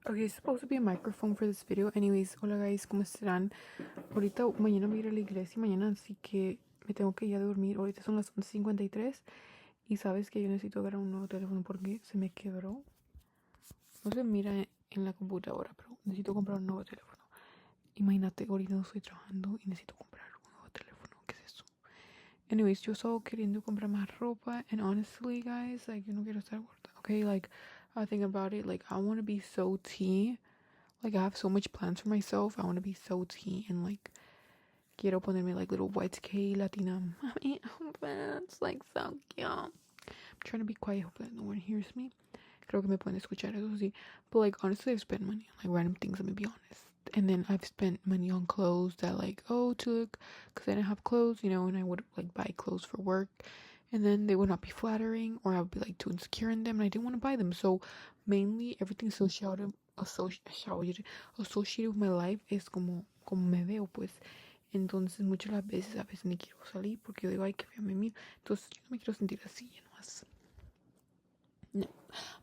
Okay, it's supposed to be a microphone for this video. Anyways, hola guys, ¿cómo estarán? Ahorita, mañana voy a ir a la iglesia mañana, así que me tengo que ir a dormir. Ahorita son las 11:53 y sabes que yo necesito agarrar un nuevo teléfono porque se me quebró. No se mira en la computadora, pero necesito comprar un nuevo teléfono. Imagínate, ahorita no estoy trabajando y necesito comprar un nuevo teléfono. ¿Qué es eso? Anyways, yo estaba queriendo comprar más ropa, and honestly, guys, like, yo no quiero estar gorda, okay? Like, I think about it, like, I want to be so tea. Like, I have so much plans for myself. I want to be so tea and, like, quiero ponerme, like, little Y2K Latina mommy outfits, like, so cute. I'm trying to be quiet, hope that no one hears me. Creo que me pueden escuchar, eso sí. But, like, honestly, I've spent money on, like, random things, let me be honest. And then I've spent money on clothes that, like, oh, to look, because I didn't have clothes, you know, and I would, like, buy clothes for work. And then they would not be flattering, or I would be, like, too insecure in them, and I didn't want to buy them. So, mainly, everything associated with my life es como me veo, pues. Entonces, muchas las veces, a veces ni quiero salir porque yo digo, ay, que fea me miro. Entonces, yo no me quiero sentir así, nomás. No,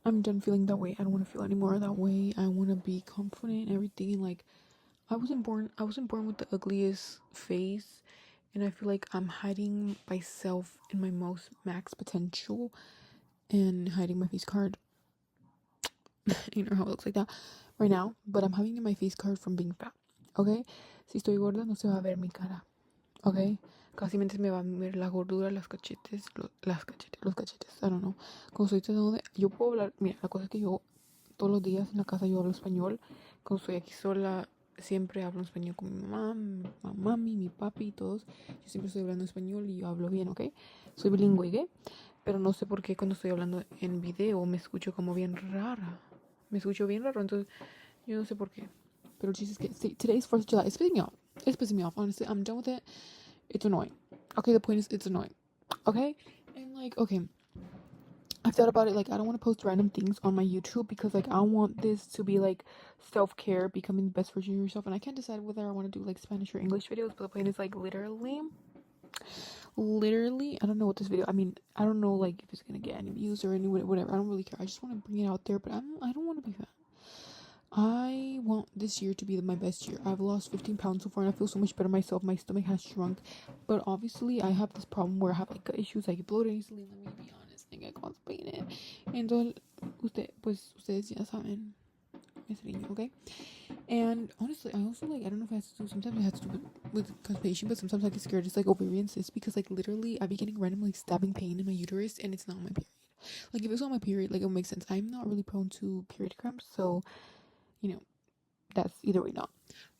I'm done feeling that way. I don't want to feel anymore that way. I want to be confident and everything. And like, I wasn't born with the ugliest face, and I feel like I'm hiding myself in my most max potential and hiding my face card. You know how it looks like that right now, but I'm hiding my face card from being fat. Okay, si estoy gorda no se va a ver mi cara. Okay, casi se me va a ver la gordura, los cachetes, I don't know. Como estoy tratando de, yo puedo hablar, mira, la cosa es que yo todos los días en la casa yo hablo español. Cuando estoy aquí sola siempre hablo español con mi mamá, mi mami, mi papi y todos. Yo siempre estoy hablando español y yo hablo bien, ¿ok? Soy bilingüe, ¿ok? Pero no sé por qué cuando estoy hablando en video me escucho como bien rara. Me escucho bien raro, entonces yo no sé por qué. Pero el chiste es que see, today's 4th of July. It's pissing me off. It's pissing me off, honestly. I'm done with it. It's annoying. Okay, the point is it's annoying. Okay? And like, okay, I've thought about it, like, I don't want to post random things on my YouTube because, like, I want this to be, like, self-care, becoming the best version of yourself, and I can't decide whether I want to do, like, Spanish or English videos, but the point is, like, literally, I don't know what this video, I mean, I don't know, like, if it's gonna get any views or any, whatever, I don't really care, I just want to bring it out there, but I don't want to be fat. I want this year to be my best year. I've lost 15 pounds so far and I feel so much better myself. My stomach has shrunk. But obviously I have this problem where I have like gut issues. I get bloated easily. Let me be honest. I get constipated. Entonces, ustedes ya saben. Ese niño, okay? And honestly, I also like, I don't know if it has to do, sometimes it has to do with constipation, but sometimes I get scared. It's like ovarian cysts because like literally I be getting random like stabbing pain in my uterus and it's not my period. Like if it's on my period, like it would make sense. I'm not really prone to period cramps, so you know, that's either way not.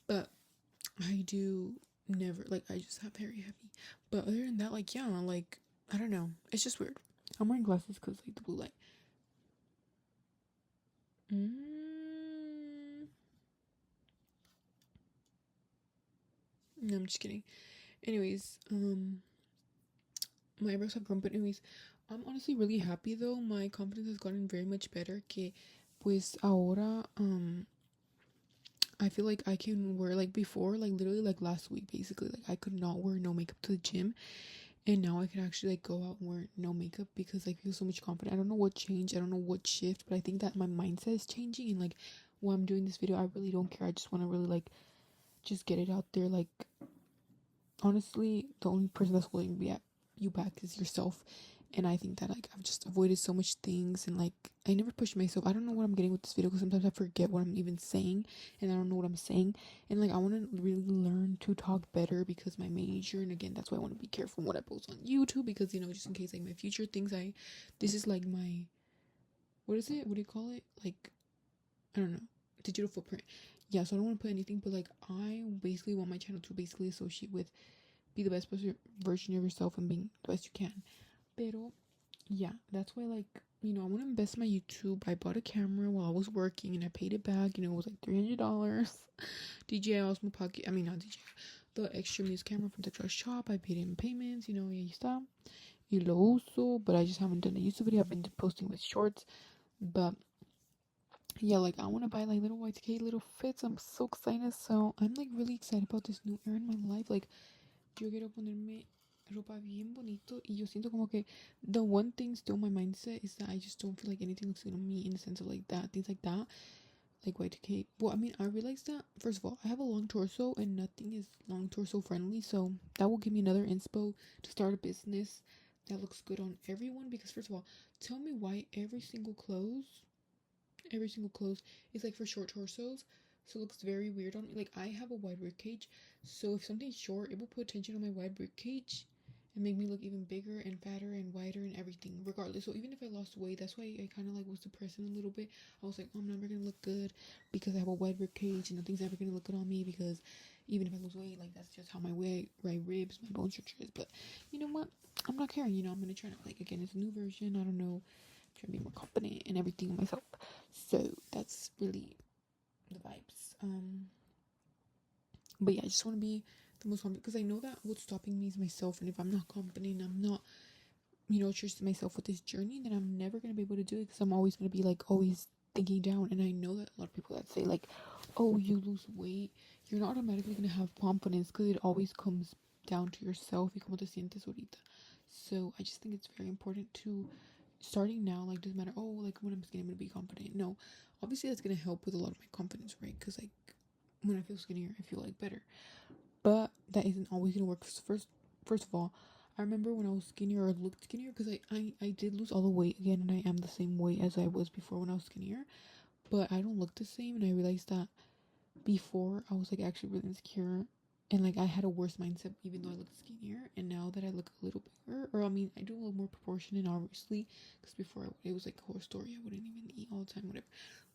But I do never, like, I just have very heavy. But other than that, like, yeah, like, I don't know. It's just weird. I'm wearing glasses because, like, the blue light. No, I'm just kidding. Anyways, my eyebrows have grown, but anyways, I'm honestly really happy though. My confidence has gotten very much better. Que, pues, ahora, I feel like I can wear, like, before, like, literally, like, last week, basically, like, I could not wear no makeup to the gym, and now I can actually, like, go out and wear no makeup because I feel so much confident. I don't know what changed, I don't know what shift, but I think that my mindset is changing, and, like, while I'm doing this video, I really don't care. I just want to really, like, just get it out there. Like, honestly, the only person that's holding you back is yourself. And I think that, like, I've just avoided so much things, and, like, I never push myself. I don't know what I'm getting with this video because sometimes I forget what I'm even saying, and I don't know what I'm saying. And, like, I want to really learn to talk better because my major, and again, that's why I want to be careful what I post on YouTube because, you know, just in case, like, my future things, this is, like, my, what is it? What do you call it? Like, I don't know, digital footprint. Yeah, so I don't want to put anything, but, like, I basically want my channel to basically associate with be the best version of yourself and being the best you can. Pero, yeah, that's why, like, you know, I want to invest in my YouTube. I bought a camera while I was working and I paid it back. You know, it was like $300. DJI Osmo Pocket. I mean, not DJI. The extra music camera from the Texas shop. I paid in payments, you know, y ahí está. Y lo uso, but I just haven't done a YouTube video. I've been posting with shorts. But, yeah, like, I want to buy, like, little Y2K, little fits. I'm so excited. So, I'm, like, really excited about this new era in my life. Like, yo quiero ponerme ropa bien bonito y yo siento como que the one thing still my mindset is that I just don't feel like anything looks good on me in the sense of like that, things like that. like Y2K. Well, I mean, I realized that first of all, I have a long torso and nothing is long torso friendly, so that will give me another inspo to start a business that looks good on everyone. Because first of all, tell me why every single clothes is like for short torsos, so it looks very weird on me. Like I have a wide rib cage, so if something's short, it will put attention on my wide rib cage and make me look even bigger and fatter and wider and everything, regardless. So even if I lost weight, that's why I kind of like was depressing a little bit. I was like, oh, I'm never gonna look good because I have a wide rib cage and nothing's ever gonna look good on me because even if I lose weight, like that's just how my right ribs, my bone structure is. But you know what? I'm not caring. I'm gonna try to like again. It's a new version. I don't know. Try to be more confident and everything on myself. So that's really the vibes. But yeah, I just want to be the most confident because I know that what's stopping me is myself, and if I'm not confident, I'm not, true to myself with this journey, then I'm never gonna be able to do it because I'm always gonna be like always thinking down. And I know that a lot of people that say like, oh, you lose weight, you're not automatically gonna have confidence because it always comes down to yourself. Y como te sientes ahorita. So I just think it's very important to starting now, like doesn't matter, oh, like when I'm skinny I'm gonna be confident. No, obviously that's gonna help with a lot of my confidence, right? Because like when I feel skinnier I feel like better, but that isn't always gonna work. First of all, I remember when I was skinnier or looked skinnier because I did lose all the weight again, and I am the same weight as I was before when I was skinnier, but I don't look the same. And I realized that before I was like actually really insecure, and like I had a worse mindset even though I looked skinnier. And now that I look a little bigger, or I mean I do a little more proportionate obviously, because before it was like a whole story. I wouldn't even eat all the time, whatever.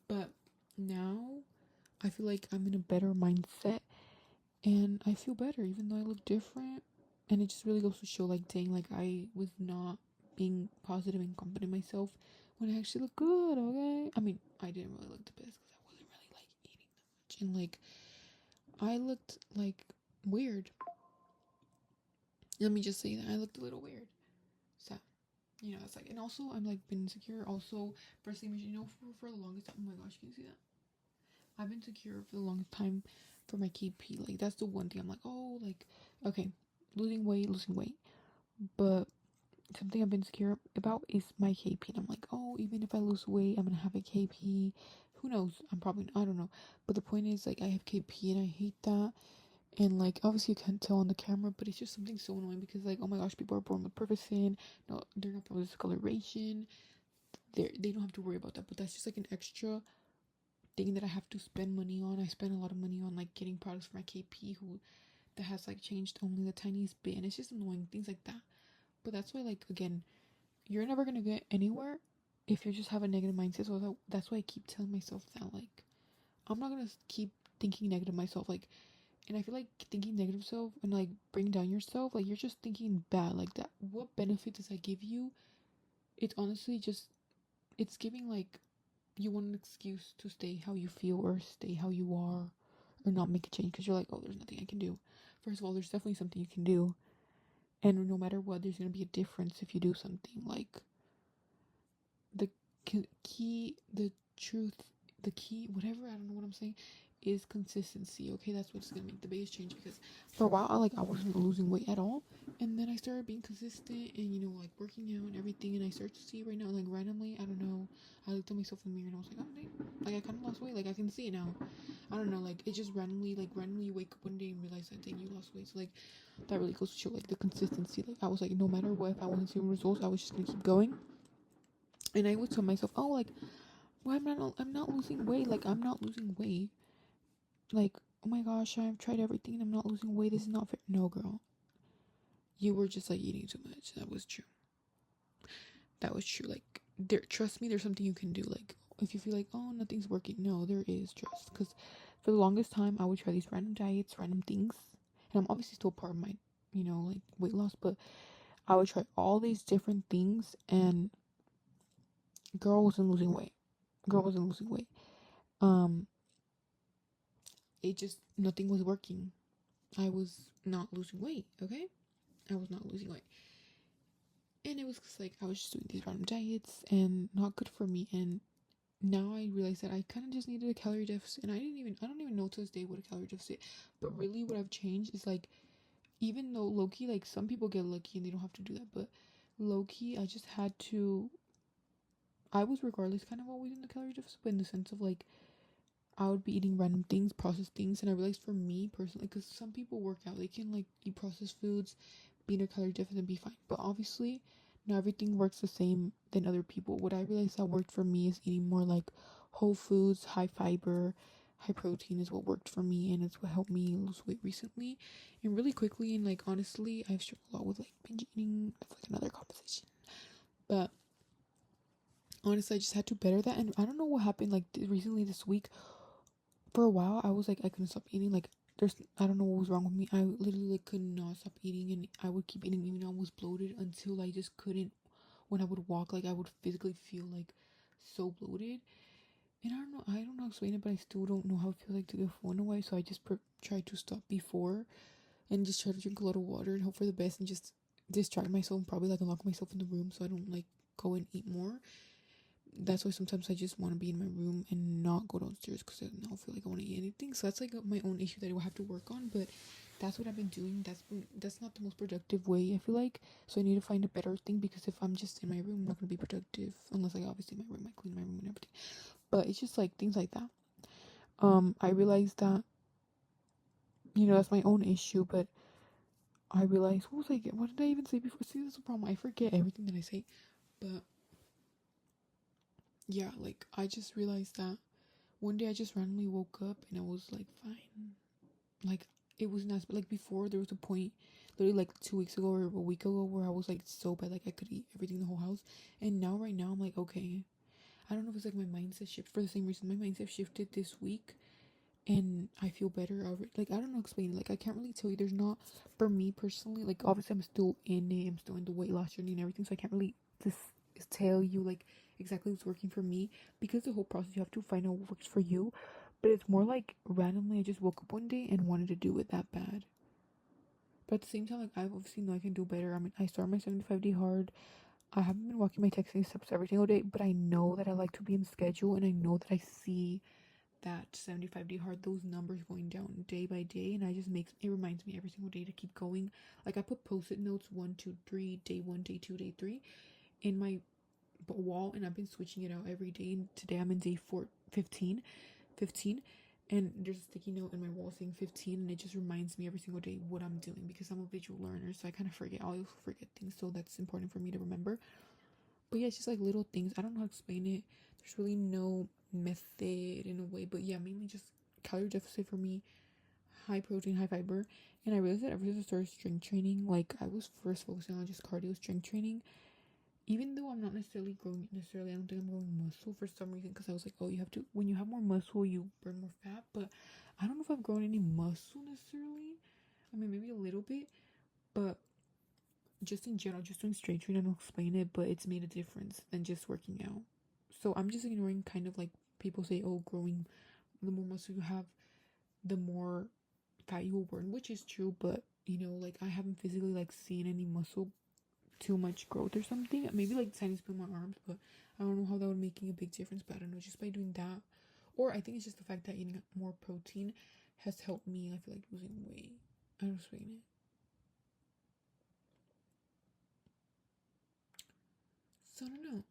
But now I feel like I'm in a better mindset and I feel better even though I look different. And it just really goes to show like dang, like I was not being positive and confident in myself when I actually look good. Okay, I mean I didn't really look the best because I wasn't really like eating that much, and like I looked like weird. Let me just say that I looked a little weird. So, it's like, and also I'm like been insecure. Also, breast image, for the longest time. Oh my gosh, can you see that? I've been insecure for the longest time for my KP. Like, that's the one thing I'm like, oh, like, okay, losing weight. But something I've been insecure about is my KP. And I'm like, oh, even if I lose weight, I'm gonna have a KP. Who knows? I don't know. But the point is, like, I have KP and I hate that. And like obviously you can't tell on the camera, but it's just something so annoying because like, oh my gosh, people are born with purpose in. No, they're not born with discoloration. They don't have to worry about that. But that's just like an extra thing that I have to spend money on. I spend a lot of money on like getting products for my KP who that has like changed only the tiniest bit, and it's just annoying things like that. But that's why, like, again, you're never gonna get anywhere if you just have a negative mindset. So that's why I keep telling myself that, like, I'm not gonna keep thinking negative myself, like. And I feel like thinking negative self and like bring down yourself, like you're just thinking bad like that. What benefit does that give you? It's honestly just, it's giving like you want an excuse to stay how you feel or stay how you are or not make a change because you're like, oh, there's nothing I can do. First of all, there's definitely something you can do. And no matter what, there's going to be a difference if you do something. Like the key, the truth, the key, whatever, I don't know what I'm saying, is consistency. Okay, that's what's gonna make the biggest change. Because for a while I wasn't losing weight at all, and then I started being consistent and like working out and everything, and I started to see right now, like randomly, I don't know, I looked at myself in the mirror and I was like, oh dang, like I kind of lost weight, like I can see it now. I don't know, like it just randomly you wake up one day and realize that dang, you lost weight. So like that really goes to show like the consistency. Like I was like, no matter what, if I wasn't seeing results, I was just gonna keep going. And I would tell myself, oh, like, well, I'm not losing weight. Like, I'm not losing weight. Like, oh my gosh, I've tried everything and I'm not losing weight. This is not fair. No, girl. You were just, like, eating too much. That was true. That was true. Like, trust me, there's something you can do. Like, if you feel like, oh, nothing's working. No, there is. Trust. Because for the longest time, I would try these random diets, random things. And I'm obviously still part of my, like, weight loss. But I would try all these different things. And girl wasn't losing weight. Um, it just, nothing was working. I was not losing weight, okay? I was not losing weight. And it was cause, like, I was just doing these random diets and not good for me. And now I realize that I kind of just needed a calorie deficit. And I don't even know to this day what a calorie deficit. But really what I've changed is, like, even though low-key, like, some people get lucky and they don't have to do that. But low-key, I just had to, I was regardless kind of always in the calorie deficit. But in the sense of, like, I would be eating random things, processed things, and I realized for me personally, because some people work out, they can like eat processed foods, be in a calorie deficit, and be fine. But obviously, not everything works the same than other people. What I realized that worked for me is eating more like whole foods, high fiber, high protein is what worked for me, and it's what helped me lose weight recently and really quickly. And like honestly, I've struggled a lot with like binge eating. That's like another conversation. But honestly, I just had to better that, and I don't know what happened. Like recently this week, for a while, I was like I couldn't stop eating. Like I don't know what was wrong with me. I literally like could not stop eating, and I would keep eating even though I was bloated until I just couldn't. When I would walk, like I would physically feel like so bloated. And I don't know how to explain it, but I still don't know how it feels like to get full in a way. So I just tried to stop before and just try to drink a lot of water and hope for the best and just distract myself and probably like lock myself in the room so I don't like go and eat more. That's why sometimes I just want to be in my room and not go downstairs because I don't feel like I want to eat anything. So that's like my own issue that I will have to work on. But that's what I've been doing. That's not the most productive way, I feel like. So I need to find a better thing because if I'm just in my room, I'm not gonna be productive unless I obviously my room, I clean my room and everything. But it's just like things like that. I realized that that's my own issue, but I realized what did I even say before? See, this is a problem. I forget everything that I say. But yeah, like I just realized that one day I just randomly woke up and I was like fine. Like it was not like before there was a point literally like 2 weeks ago or a week ago where I was like so bad like I could eat everything in the whole house. And now right now I'm like okay. I don't know if it's like my mindset shift for the same reason my mindset shifted this week and I feel better already. Like I don't know explain it. Like I can't really tell you. There's not for me personally. Like obviously I'm still in it. I'm still in the weight loss journey and everything. So I can't really just tell you like exactly what's working for me because the whole process you have to find out what works for you. But it's more like randomly I just woke up one day and wanted to do it that bad. But at the same time, like I obviously know I can do better. I mean, I start my 75-day hard. I haven't been walking my texting steps every single day, but I know that I like to be in schedule and I know that I see that 75-day hard, those numbers going down day by day, and it reminds me every single day to keep going. Like I put post-it notes 1, 2, 3, day 1, day 2, day 3 in my wall, and I've been switching it out every day. And today I'm in day 15, and there's a sticky note in my wall saying 15, and it just reminds me every single day what I'm doing because I'm a visual learner, so I kind of forget. I also forget things, so that's important for me to remember. But yeah, it's just like little things. I don't know how to explain it. There's really no method in a way, but yeah, mainly just calorie deficit for me, high protein, high fiber. And I realized that ever since I started strength training, like I was first focusing on just cardio strength training. Even though I'm not necessarily growing I don't think I'm growing muscle for some reason because I was like, oh, you have to, when you have more muscle, you burn more fat. But I don't know if I've grown any muscle necessarily. I mean, maybe a little bit, but just in general, just doing strength training, I don't explain it, but it's made a difference than just working out. So I'm just ignoring kind of like people say, oh, growing, the more muscle you have, the more fat you will burn, which is true, but like I haven't physically like seen any muscle too much growth or something. Maybe like tiny spin my arms, but I don't know how that would making a big difference. But I don't know, just by doing that, or I think it's just the fact that eating more protein has helped me. I feel like losing weight. I don't explain it. So I don't know.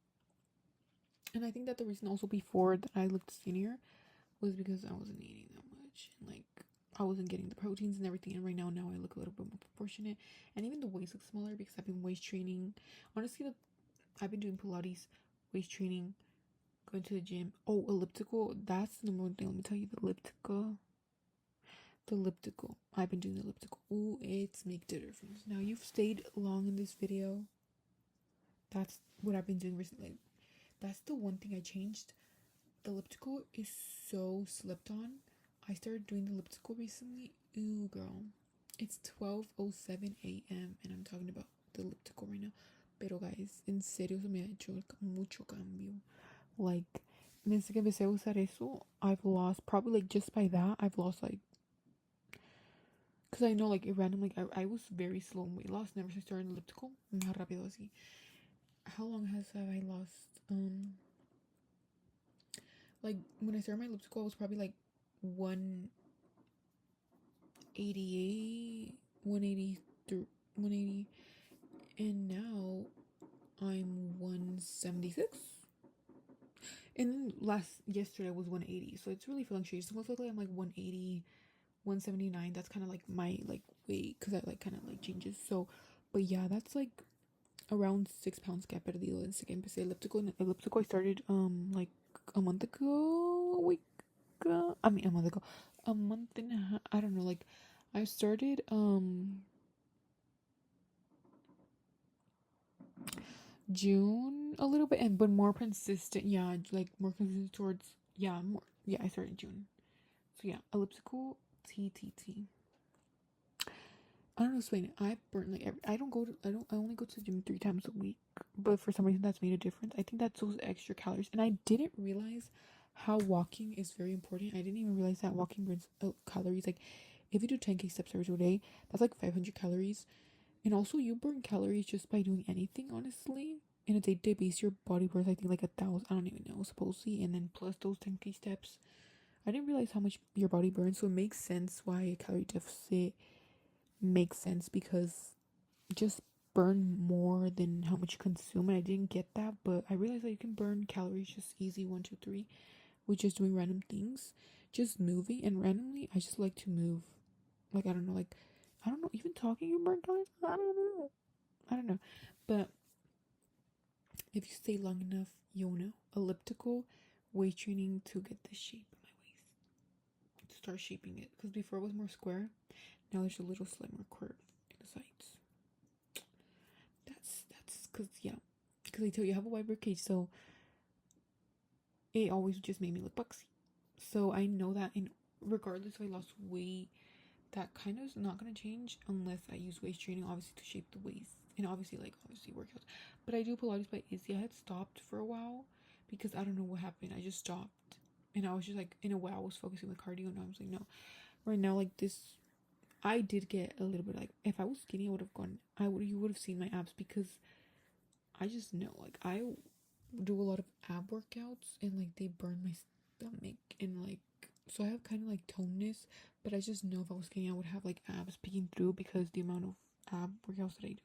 And I think that the reason also before that I looked skinnier was because I wasn't eating that much and like I wasn't getting the proteins and everything. And right now I look a little bit more proportionate, and even the waist looks smaller because I've been waist training. Honestly, I've been doing Pilates, waist training, going to the gym. Oh, elliptical. That's the number one thing. Let me tell you, the elliptical. The elliptical. I've been doing the elliptical. Ooh, it's make the difference. Now you've stayed long in this video. That's what I've been doing recently. That's the one thing I changed. The elliptical is so slept on. I started doing the elliptical recently. Ooh, girl. It's 12:07 a.m. and I'm talking about the elliptical right now. Pero guys, en serio se me ha hecho mucho cambio. Like, desde que empecé a usar eso, I've lost, probably like just by that, I've lost like, because I know like it randomly, like, I was very slow in weight loss, never since I started elliptical. Más rápido así. How long have I lost? Like when I started my elliptical, I was probably like 188, 183, 180, and now I'm 176. And then yesterday was 180, so it's really fluctuating. So most likely I'm like 180, 179. That's kind of like my like weight because I like kind of like changes. So, but yeah, that's like around 6 pounds que he perdido desde que empecé elliptical. And elliptical I started like a month ago, a week ago. I mean a month ago, a month and a half. I don't know. Like I started June a little bit, and but more consistent. Yeah, like more consistent towards more. Yeah, I started June. So yeah, elliptical TTT. I don't know explain it. I burn like I don't go to I only go to the gym 3 times a week, but for some reason that's made a difference. I think that's those extra calories, and I didn't realize how walking is very important. I didn't even realize that walking burns calories. Like if you do 10K steps every day, that's like 500 calories, and also you burn calories just by doing anything. Honestly, in a day-to-day basis, your body burns I think like 1,000. I don't even know supposedly, and then plus those 10K steps. I didn't realize how much your body burns, so it makes sense why a calorie deficit makes sense because just burn more than how much you consume. And I didn't get that, but I realized that you can burn calories just easy 1, 2, 3 with just doing random things, just moving. And randomly I just like to move. Like I don't know, even talking you burn calories. I don't know, but if you stay long enough you'll know. Elliptical weight training to get the shape of my waist, to start shaping it, because before it was more square. Now there's a little slimmer curve in the sides. That's because I tell you I have a wide rib cage, so it always just made me look boxy. So I know that, and regardless if I lost weight, that kind of is not gonna change unless I use waist training, obviously to shape the waist, and obviously workouts. But I do Pilates by Izzy. I had stopped for a while because I don't know what happened. I just stopped, and I was just like, in a way I was focusing with cardio, and I was like, no, right now like this. I did get a little bit like, if I was skinny, I would have gone. You would have seen my abs, because I just know like I do a lot of ab workouts, and like they burn my stomach, and like so I have kind of like toneness, but I just know if I was skinny I would have like abs peeking through, because the amount of ab workouts that I do,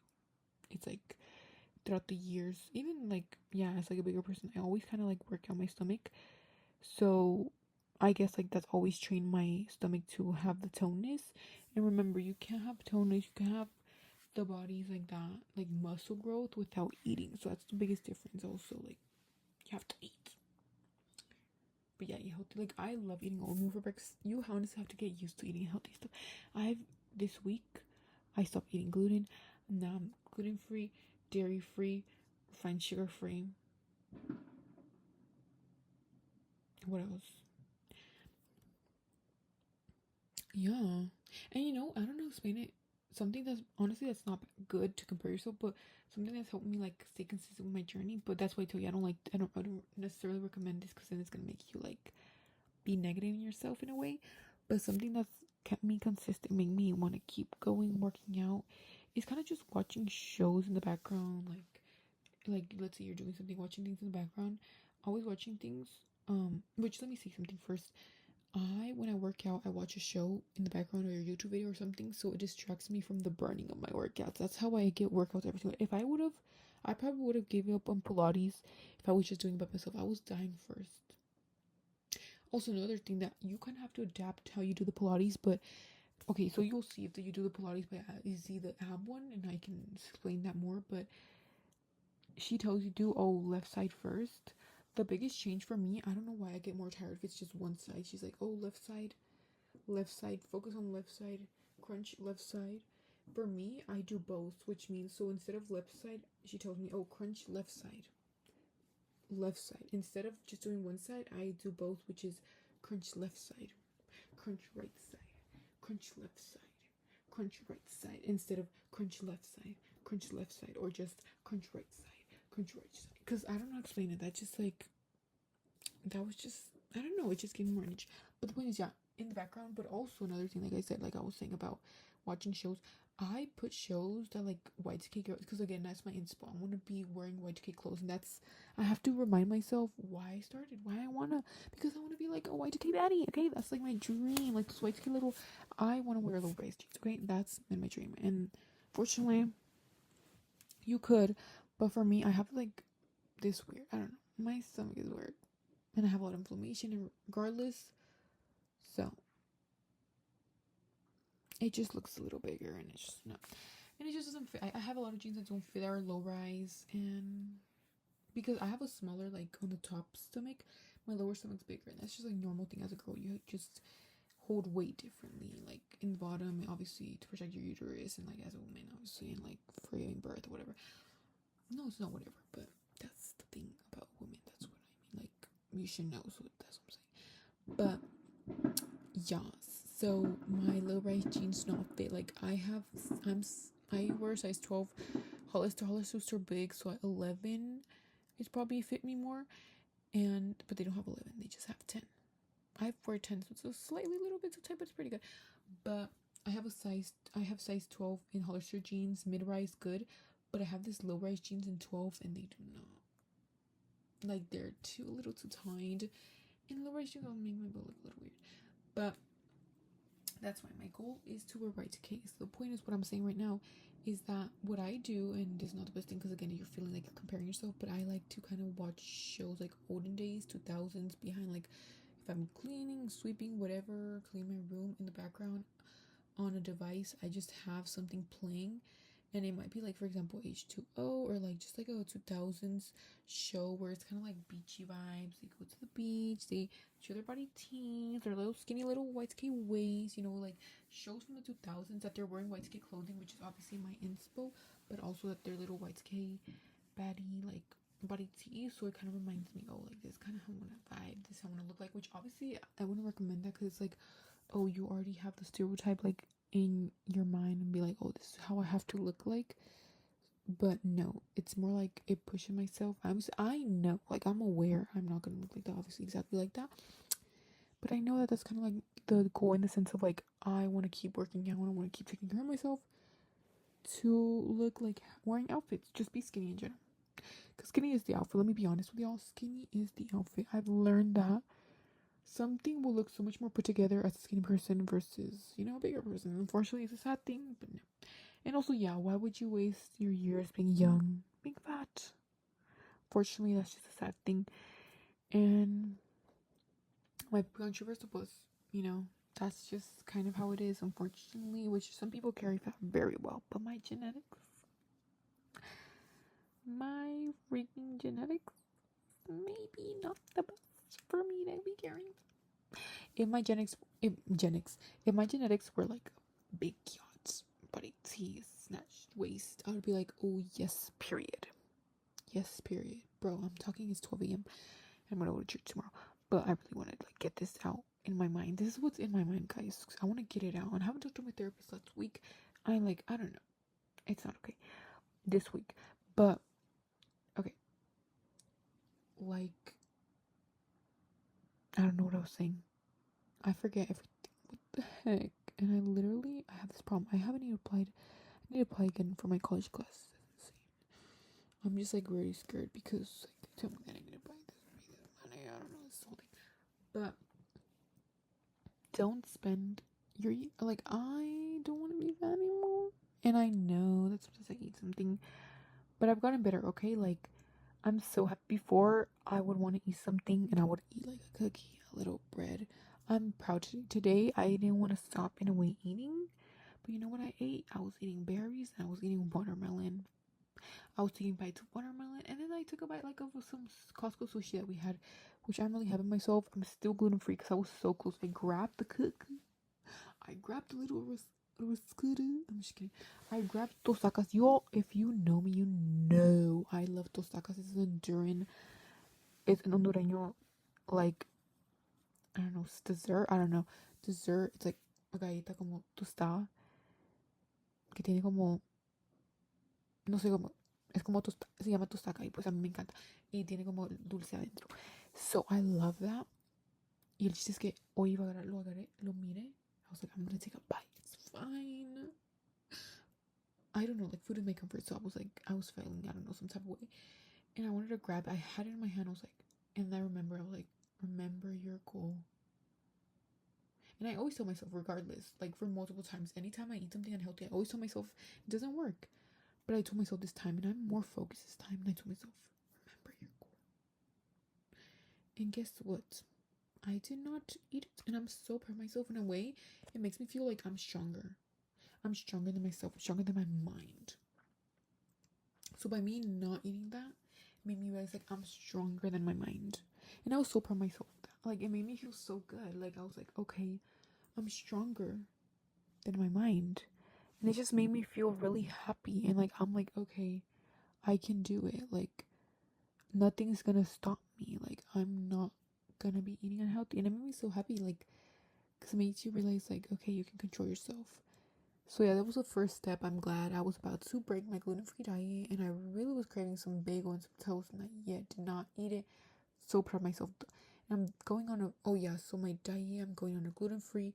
it's like throughout the years, even like as like a bigger person, I always kind of like work out my stomach. So I guess like that's always trained my stomach to have the toneness. And remember, you can't have toneness, you can have the body's like that, like muscle growth, without eating. So that's the biggest difference. Also, like you have to eat. But yeah, you healthy. Like I love eating oatmeal for breakfast. You honestly have to get used to eating healthy stuff. This week I stopped eating gluten. Now I'm gluten free, dairy free, refined sugar free. What else? Yeah. And I don't know, explain it. Something that's honestly that's not good to compare yourself, but something that's helped me like stay consistent with my journey. But that's why I tell you I don't necessarily recommend this, because then it's gonna make you like be negative in yourself in a way. But something that's kept me consistent, made me want to keep going, working out, is kind of just watching shows in the background, like let's say you're doing something, watching things in the background, always watching things. Which let me see something first. When I work out, I watch a show in the background or a YouTube video or something, so it distracts me from the burning of my workouts. That's how I get workouts every single. If I probably would have given up on Pilates if I was just doing it by myself. I was dying first. Also, another thing that you kind of have to adapt how you do the Pilates, but okay, so you'll see if you do the Pilates by Izzy, the ab one, and I can explain that more. But she tells you do left side first. The biggest change for me, I don't know why I get more tired if it's just one side. She's like, left side, focus on left side, crunch left side. For me, I do both, which means, so instead of left side, she tells me, crunch left side. Left side. Instead of just doing one side, I do both, which is crunch left side, crunch right side, crunch left side, crunch right side, instead of crunch left side, or just crunch right side, crunch right side. Because I don't know how to explain it. That just like, that was just, I don't know, it just gave me more energy. But the point is, in the background. But also another thing, like I said, like I was saying about watching shows, I put shows that like Y2K girls, because again, that's my inspo. I want to be wearing Y2K clothes, and that's, I have to remind myself why I started, why I want to, because I want to be like a Y2K daddy. Okay, that's like my dream, like this Y2K little, I want to wear little brace jeans. Okay, that's been my dream. And fortunately you could, but for me, I have like this weird, I don't know, my stomach is weird. and I have a lot of inflammation and regardless. So it just looks a little bigger, and it's just not, and it just doesn't fit. I have a lot of jeans that don't fit, that are low rise, and because I have a smaller, like, on the top stomach, my lower stomach's bigger, and that's just like normal thing as a girl. You just hold weight differently, like in the bottom, obviously to protect your uterus, and like as a woman, obviously, and like for giving birth or whatever. No, it's not whatever, but that's the thing about women. That's what I mean. Like, you should know, so that's what I'm saying. But yeah, so my low rise jeans not fit. Like I wear size 12. Hollister are big, so at 11 it's probably fit me more. And but they don't have 11, they just have 10. I have 4 10, so it's a slightly little bit too tight, but it's pretty good. But I have size 12 in Hollister jeans, mid rise good, but I have this low rise jeans in 12, and they do not, like, they're a little too tight. And low rise jeans will make my butt look a little weird. But that's why my goal is to wear Y2K. So the point is, what I'm saying right now is that what I do, and this is not the best thing because again you're feeling like you're comparing yourself, but I like to kind of watch shows like olden days, 2000s, behind, like, if I'm cleaning, sweeping, whatever, clean my room, in the background on a device, I just have something playing, and it might be like, for example, H2O, or like just like a 2000s show where it's kind of like beachy vibes. They go to the beach, they show their body teens, their little skinny little Y2K waist, like shows from the 2000s that they're wearing Y2K clothing, which is obviously my inspo, but also that they're little Y2K baddie, like, body tee. So it kind of reminds me, oh, like, this kind of how I want to vibe, this how I want to look like, which obviously I wouldn't recommend that because it's like, oh, you already have the stereotype like in your mind and be like, oh, this is how I have to look like. But no, it's more like it pushing myself. I know, like, I'm aware I'm not gonna look like that, obviously, exactly like that. But I know that that's kind of like the goal, in the sense of like, I want to keep working out, I want to keep taking care of myself to look like wearing outfits, just be skinny in general. Because skinny is the outfit. Let me be honest with y'all. Skinny is the outfit. I've learned that something will look so much more put together as a skinny person versus, a bigger person. Unfortunately, it's a sad thing, but no. And also, yeah, why would you waste your years being young, being fat? Fortunately, that's just a sad thing. And my controversial was, that's just kind of how it is, unfortunately, which some people carry fat very well. But my freaking genetics, maybe not the best for me to be carrying. If my genetics were like big yachts, body tees, snatched waist, I would be like, oh yes, period. Yes, period. Bro, I'm talking, it's 12 a.m. I'm gonna go to church tomorrow. But I really want to like get this out in my mind. This is what's in my mind, guys. I want to get it out. And I haven't talked to my therapist last week. I don't know. It's not okay. This week. But okay. Like, I don't know what I was saying. I forget everything. What the heck? And I have this problem. I need to apply again for my college class. I'm just like really scared because like they tell me that I need to buy this money. I don't know, this whole thing. But don't spend your, like, I don't want to be fat anymore. And I know that's because I eat something, but I've gotten better, okay? Like, I'm so happy. Before, I would want to eat something and I would eat like a cookie, a little bread. I'm proud today. I didn't want to stop in a way eating, but you know what I ate? I was eating berries and I was eating watermelon. I was taking bites of watermelon, and then I took a bite like of some Costco sushi that we had, which I'm really having myself. I'm still gluten free because I was so close. I grabbed the cookie. I grabbed the little scooter. I'm just kidding. I grabbed tostakas. Y'all, if you know me, you know I love tostakas. It's an Hondureño, like, I don't know, dessert. I don't know. Dessert. It's like a galleta como tostada. Que tiene como, no sé cómo, es como se llama tostaca y pues a mí me encanta. Y tiene como dulce adentro. So I love that. Y el chiste es que hoy lo agarré, lo miré. I was like, I'm gonna take a bite. It's fine. I don't know, like, food is my comfort. So I was feeling, I don't know, some type of way. And I wanted to grab it. I had it in my hand. I was like, and I was like, remember your goal. And I always tell myself, regardless, like, for multiple times, anytime I eat something unhealthy, I always tell myself it doesn't work. But I told myself this time, and I'm more focused this time, and I told myself, remember your goal. And guess what? I did not eat it, and I'm so proud of myself. In a way, it makes me feel like I'm stronger. I'm stronger than myself. I'm stronger than my mind. So by me not eating that, it made me realize like I'm stronger than my mind, and I was so proud of myself. Like it made me feel so good. Like I was like, okay, I'm stronger than my mind, and it just made me feel really happy. And like I'm like, okay, I can do it. Like nothing's gonna stop me. Like I'm not gonna be eating unhealthy, and it made me so happy. Like because it makes you realize like, okay, you can control yourself. So yeah, that was the first step. I'm glad. I was about to break my gluten-free diet, and I really was craving some bagel and some toast, and I yet did not eat it. So proud of myself. And I'm going on a so my diet, I'm going on a gluten-free,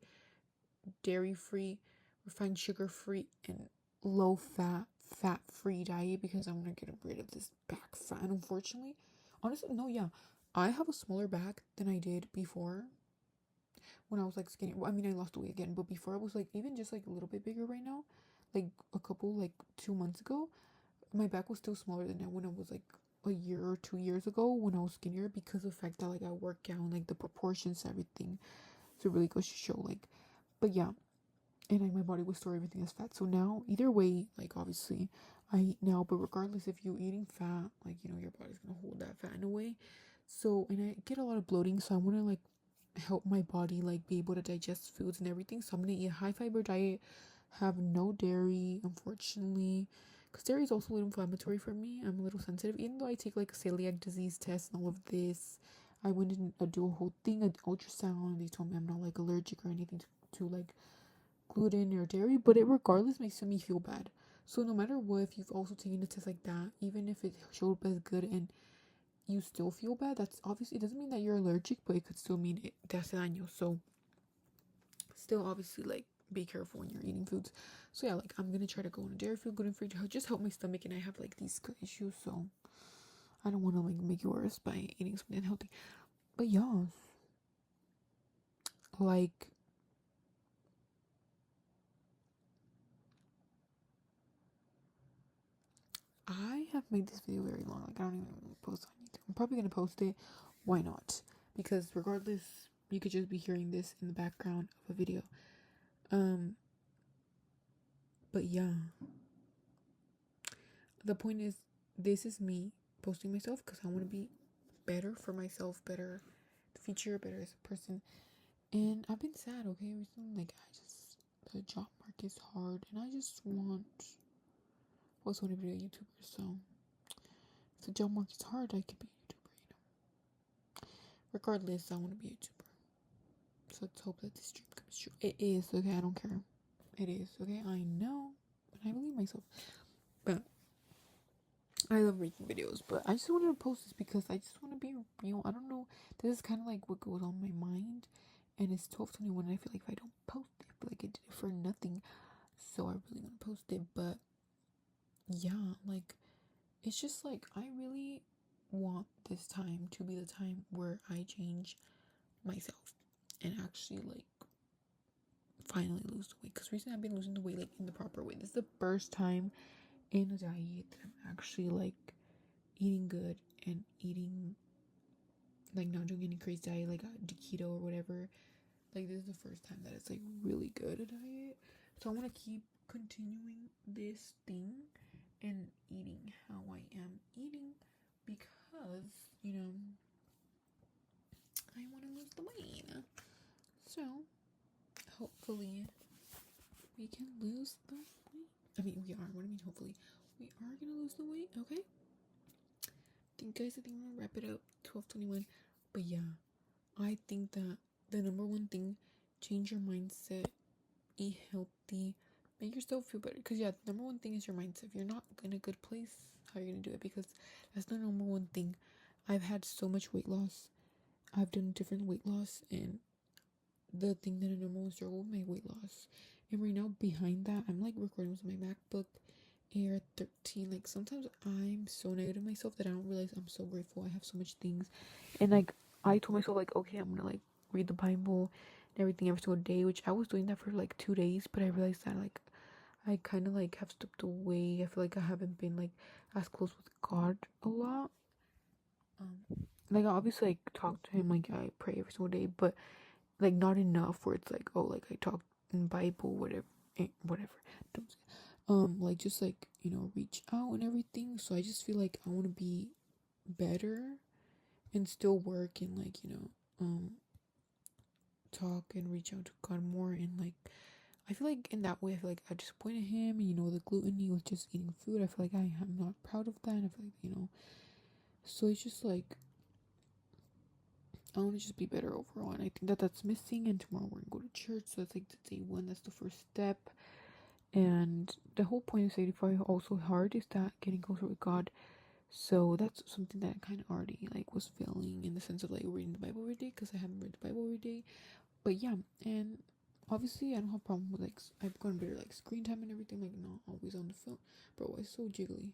dairy-free, refined sugar-free, and low-fat, fat-free diet because I want to get rid of this back fat. And unfortunately, honestly, no, yeah, I have a smaller back than I did before when I was like skinny. Well, I mean, I lost weight again, but before I was like even just like a little bit bigger right now. Like a couple, like 2 months ago, my back was still smaller than that when I was like a year or 2 years ago when I was skinnier because of the fact that like I work out and like the proportions, everything. So it really goes to show like, but yeah, and like my body would store everything as fat. So now, either way, like obviously, I eat now, but regardless if you're eating fat, like your body's gonna hold that fat in a way. So and I get a lot of bloating, so I want to like help my body like be able to digest foods and everything. So I'm gonna eat a high fiber diet, have no dairy, unfortunately, because dairy is also a little inflammatory for me. I'm a little sensitive, even though I take like a celiac disease test and all of this. I went and do a whole thing, an ultrasound. They told me I'm not like allergic or anything to like gluten or dairy, but it regardless makes me feel bad. So no matter what, if you've also taken a test like that, even if it showed up as good and you still feel bad, that's obviously, it doesn't mean that you're allergic, but it could still mean it te hace daño. So still obviously like be careful when you're eating foods. So yeah, like I'm gonna try to go on a dairy free, gluten free to just help my stomach, and I have like these gut issues, so I don't want to like make it worse by eating something unhealthy. But yeah, like I have made this video very long. Like I don't even post on YouTube. I'm probably gonna post it. Why not? Because regardless, you could just be hearing this in the background of a video. But yeah, the point is, this is me posting myself because I want to be better for myself, better the future, better as a person. And I've been sad, okay, recently. Like the job market is hard, and I just also want to be a YouTuber. So if the job market's hard, I could be a YouTuber. Regardless, I want to be a YouTuber. So let's hope that this dream comes true. It is, okay, I don't care. It is, okay, I know, but I believe myself. But I love making videos, but I just wanted to post this because I just want to be real. I don't know, this is kind of like what goes on my mind, and it's 12:21, and I feel like if I don't post it, I feel like I did it for nothing. So I really want to post it, but yeah, like it's just like I really want this time to be the time where I change myself and actually like finally lose the weight, because recently I've been losing the weight like in the proper way. This is the first time in a diet that I'm actually like eating good and eating like not doing any crazy diet like keto or whatever. Like this is the first time that it's like really good a diet. So I want to keep continuing this thing and eating how I am eating because I want to lose the weight. So hopefully we can lose the weight. I mean, we are. What do I mean? Hopefully, we are gonna lose the weight. Okay. Guys, I think I'm gonna wrap it up. 12:21. But yeah, I think that the number one thing, change your mindset, eat healthy, make yourself feel better. Because yeah, the number one thing is your mindset. If you're not in a good place, how are you gonna do it? Because that's the number one thing. I've had so much weight loss. I've done different weight loss, and the thing that I number one struggle with my weight loss. And right now, behind that, I'm like recording with my MacBook Air 13. Like sometimes I'm so negative myself that I don't realize I'm so grateful. I have so much things, and like I told myself like, okay, I'm gonna like read the Bible and everything every single day, which I was doing that for like 2 days, but I realized that like I kind of like have stepped away. I feel like I haven't been like as close with God a lot. like I obviously like talk to him, like I pray every single day, but like not enough where it's like, oh, like I talk in Bible, whatever, whatever. Don't say- like just like, you know, reach out and everything. So I just feel like I want to be better and still work and like, you know, talk and reach out to God more. And like I feel like in that way I feel like I disappointed him, and you know, the gluttony with just eating food, I feel like I am not proud of that, and I feel like, you know, so it's just like I want to just be better overall, and I think that that's missing. And tomorrow we're gonna go to church, so that's like the day one, that's the first step. And the whole point of 75 also hard is that getting closer with God. So that's something that I kind of already like was feeling in the sense of like reading the Bible every day, because I haven't read the Bible every day. But yeah, and obviously I don't have a problem with like I've gotten better like screen time and everything, like not always on the phone. Bro, it's so jiggly.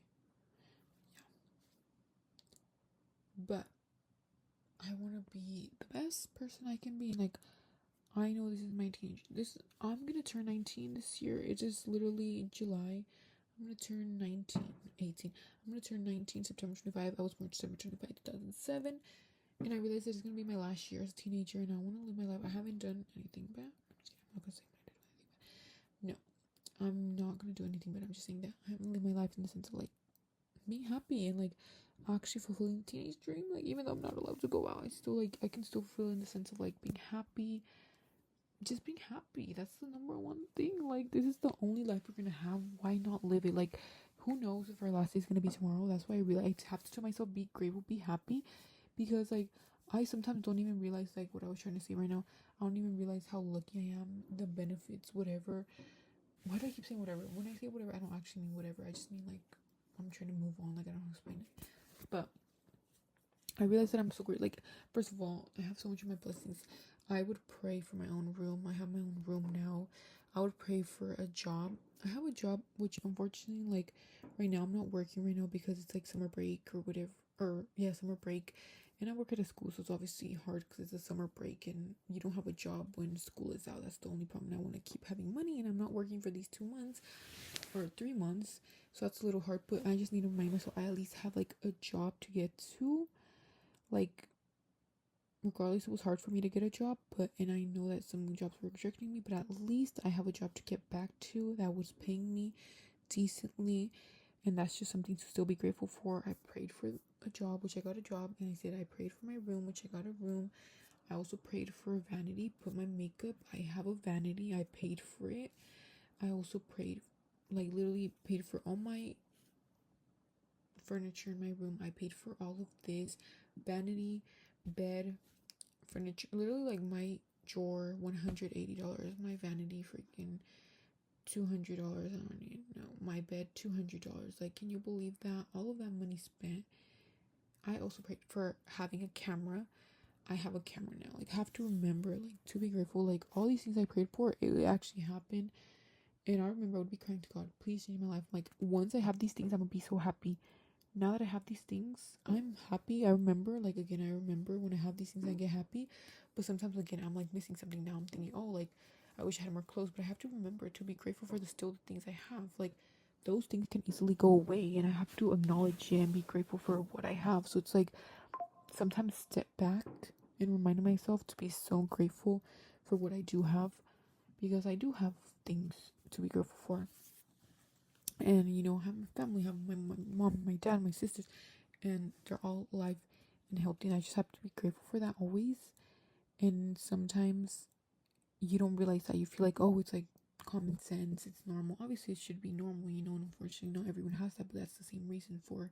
But I want to be the best person I can be. Like I know this is my teenage. This I'm gonna turn 19 this year. It is literally July. I'm gonna turn 19, 18. I'm gonna turn 19 September 25. I was born December 25, 2007. And I realized that it's gonna be my last year as a teenager, and I want to live my life. I haven't done anything bad. I'm not gonna say I did anything bad. No, I'm not gonna do anything bad. I'm just saying that I haven't lived my life in the sense of like being happy and like actually fulfilling the teenage dream. Like even though I'm not allowed to go out, I can still feel in the sense of like being happy, just being happy. That's the number one thing. Like this is the only life we're gonna have. Why not live it? Like who knows if our last day is gonna be tomorrow? That's why I realize I have to tell myself be grateful, be happy, because like I sometimes don't even realize like what I was trying to say right now. I don't even realize how lucky I am, the benefits, whatever. Why do I keep saying whatever? When I say whatever, I don't actually mean whatever. I just mean like I'm trying to move on. Like I don't explain it, but I realized that I'm so great. Like, first of all, I have so much of my blessings. I would pray for my own room. I have my own room now. I would pray for a job. I have a job, which unfortunately, like, right now, I'm not working right now because it's like summer break or whatever. Or, yeah, summer break. And I work at a school, so it's obviously hard because it's a summer break and you don't have a job when school is out. That's the only problem. I want to keep having money, and I'm not working for these 2 months or 3 months. So that's a little hard, but I just need to remind myself I at least have like a job to get to, like regardless it was hard for me to get a job, but and I know that some jobs were rejecting me, but at least I have a job to get back to that was paying me decently, and that's just something to still be grateful for. I prayed for a job, which I got a job, and I said I prayed for my room, which I got a room. I also prayed for a vanity, put my makeup. I have a vanity, I paid for it. I also prayed, like literally paid for all my furniture in my room. I paid for all of this vanity, bed, furniture, literally like my drawer, $180, my vanity freaking $200. I don't even know, my bed $200. Like, can you believe that? All of that money spent. I also prayed for having a camera. I have a camera now. Like, I have to remember, like, to be grateful. Like, all these things I prayed for, it actually happened. And I remember I would be crying to God, please change my life. Like, once I have these things, I'm gonna be so happy. Now that I have these things, I'm happy. I remember, like, again, I remember when I have these things, I get happy. But sometimes, again, I'm like missing something now. I'm thinking, oh, like, I wish I had more clothes. But I have to remember to be grateful for the things I have. Like, those things can easily go away. And I have to acknowledge it and be grateful for what I have. So it's like sometimes step back and remind myself to be so grateful for what I do have. Because I do have things to be grateful for. And, you know, have my family, have my mom, my dad, my sisters, and they're all alive and healthy, and I just have to be grateful for that always. And sometimes you don't realize that. You feel like, oh, it's like common sense, it's normal. Obviously it should be normal, you know, and unfortunately not everyone has that, but that's the same reason for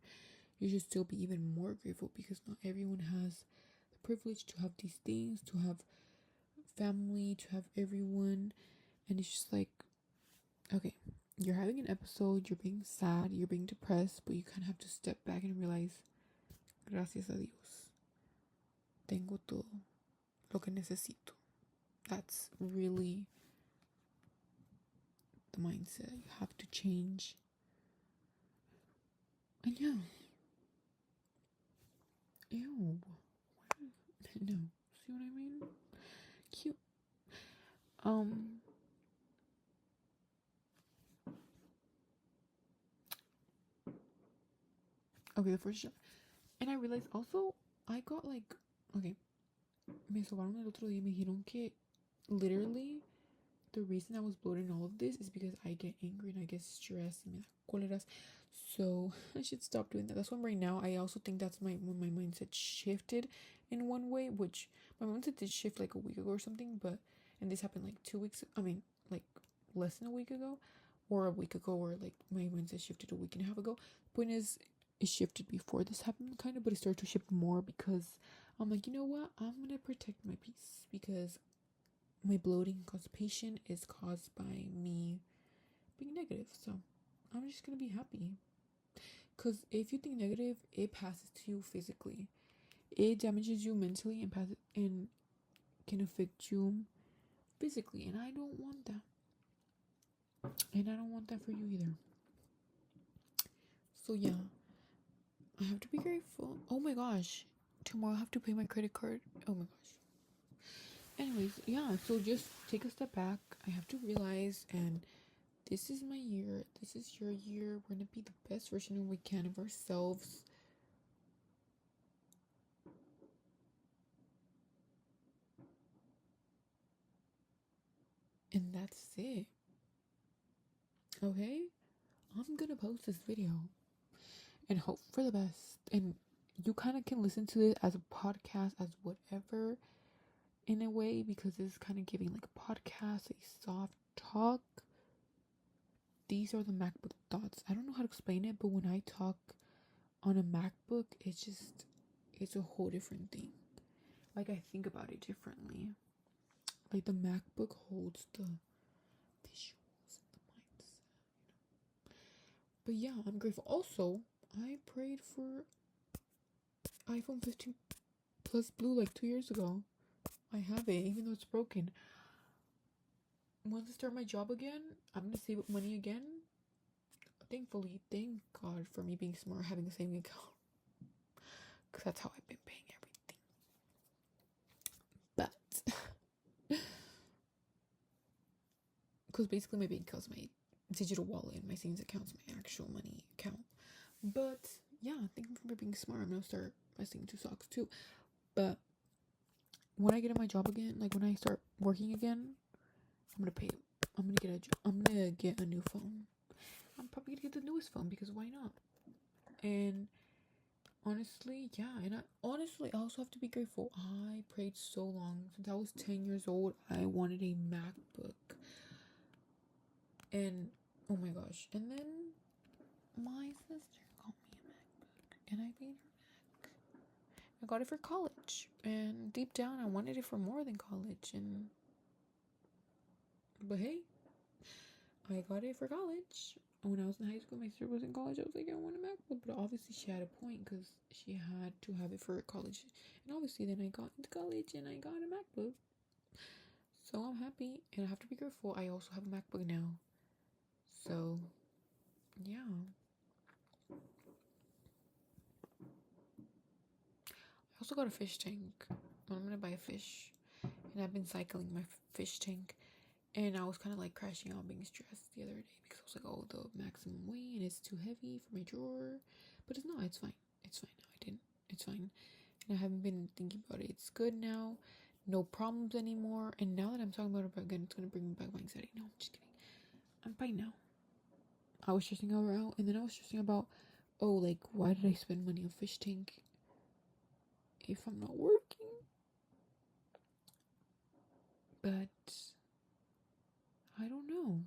you should still be even more grateful, because not everyone has the privilege to have these things, to have family, to have everyone. And it's just like, okay, you're having an episode, you're being sad, you're being depressed, but you kind of have to step back and realize, gracias a Dios, tengo todo lo que necesito. That's really the mindset you have to change. And yeah, ew, no, see what I mean? Cute. Okay, the first job, and I realized also I got like, okay, me sobaron el otro día, me dijeron que literally the reason I was bloated and all of this is because I get angry and I get stressed and me da cóleras. So I should stop doing that. That's why right now I also think that's when my mindset shifted in one way, which my mindset did shift like a week ago or something, but and this happened like 2 weeks. I mean, like less than a week ago, or a week ago, or like my mindset shifted a week and a half ago. Point is, it shifted before this happened, kind of, but it started to shift more because I'm like, you know what? I'm gonna protect my peace because my bloating and constipation is caused by me being negative. So I'm just gonna be happy. Because if you think negative, it passes to you physically. It damages you mentally and can affect you physically. And I don't want that. And I don't want that for you either. So yeah, I have to be grateful. Oh my gosh. Tomorrow I have to pay my credit card. Oh my gosh. Anyways, yeah, so just take a step back. I have to realize, and this is my year. This is your year. We're gonna be the best version we can of ourselves. And that's it. Okay? I'm gonna post this video and hope for the best. And you kind of can listen to it as a podcast, as whatever, in a way, because it's kind of giving like a podcast, a soft talk. These are the MacBook thoughts. I don't know how to explain it, but when I talk on a MacBook, it's a whole different thing. Like, I think about it differently. Like, the MacBook holds the visuals and the mindset. But yeah, I'm grateful. Also, I prayed for iPhone 15 Plus Blue like 2 years ago. I have it, even though it's broken. Once I start my job again, I'm gonna save up money again. Thankfully, thank God for me being smart, having a saving account. Because that's how I've been paying everything. But, because basically my bank account's my digital wallet and my savings account's my actual money account. But, yeah, thank you for being smart. I'm gonna start investing into stocks too. But, when I get in my job again, like when I start working again, I'm gonna get a new phone. I'm probably gonna get the newest phone because why not? And honestly, yeah, and I also have to be grateful. I prayed so long since I was 10 years old. I wanted a MacBook, and oh my gosh! And then my sister got me a MacBook, and I paid her back. I got it for college, and deep down, I wanted it for more than college, but hey, I got it for college. When I was in high school, my sister was in college. I was like, I want a MacBook, but obviously she had a point because she had to have it for college. And obviously, then I got into college and I got a MacBook. So I'm happy, and I have to be grateful. I also have a MacBook now. So, yeah. I also got a fish tank. I'm gonna buy a fish, and I've been cycling my fish tank. And I was kind of like crashing out, being stressed the other day because I was like, oh, the maximum weight and it's too heavy for my drawer. But it's not, it's fine. It's fine now. It's fine. And I haven't been thinking about it. It's good now. No problems anymore. And now that I'm talking about it again, it's going to bring me back my anxiety. No, I'm just kidding. I'm fine now. I was stressing out, and then I was stressing about, oh, like, why did I spend money on fish tank if I'm not working? But I don't know.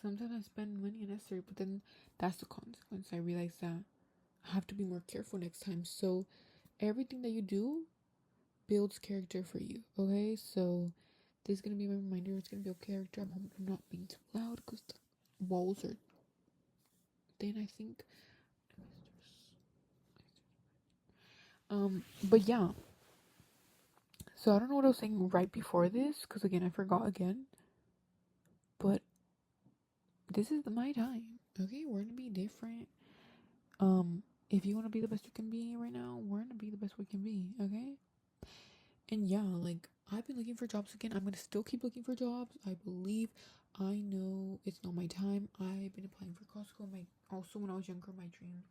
Sometimes I spend money unnecessary, but then that's the consequence. I realize that I have to be more careful next time. So everything that you do builds character for you, okay? So this is gonna be my reminder. It's gonna build character. I'm hoping I'm not being too loud because the walls are. Then I think. But yeah. So I don't know what I was saying right before this because again I forgot again. But this is my time. Okay, we're gonna be different. If you want to be the best you can be right now, we're gonna be the best we can be, okay? And yeah, like, I've been looking for jobs again. I'm gonna still keep looking for jobs. I know it's not my time. I've been applying for Costco. Also when I was younger, my dream